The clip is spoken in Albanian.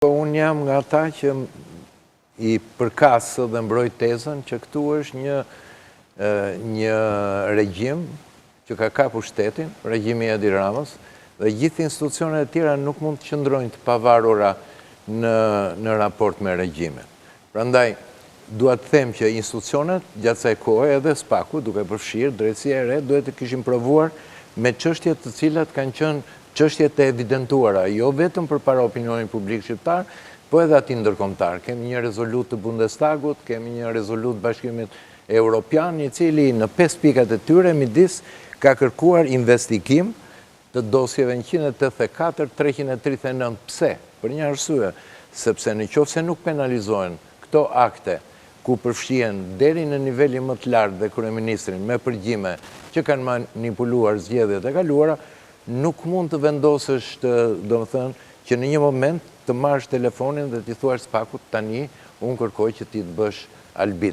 Unë jam nga ta që i përkasë dhe mbroj tezën që këtu është një regjim që ka kapur shtetin, regjimi Edi Ramës, dhe gjithë institucionet e tjera nuk mund të qëndrojnë të pavarura në raport me regjimin. Prandaj, duhet të them që institucionet gjatë kësaj kohe edhe SPAK-u, duke përfshirë drejtësia e re, duhet të kishin provuar me çështjet të cilat kanë qenë çështjet e evidentuara, jo vetëm përpara opinionit publik shqiptar, po edhe atij ndërkombëtar. Kemi një rezolut të Bundestagut, kemi një rezolut Bashkimit Evropian, i cili në 5 pikat e tyre midis ka kërkuar investigim të dosjeve 184, 339. Pse? Për një arsye, sepse nëse nuk penalizohen këto akte ku përfshihen deri në nivelin më të lartë dhe kryeministrin me përgjime që kanë manipuluar zgjedhjet e kaluara, nuk mund të vendosësh që në një moment të marrësh telefonin dhe t'i thuash SPAK-ut tani unë kërkoj që ti të bësh arbitër.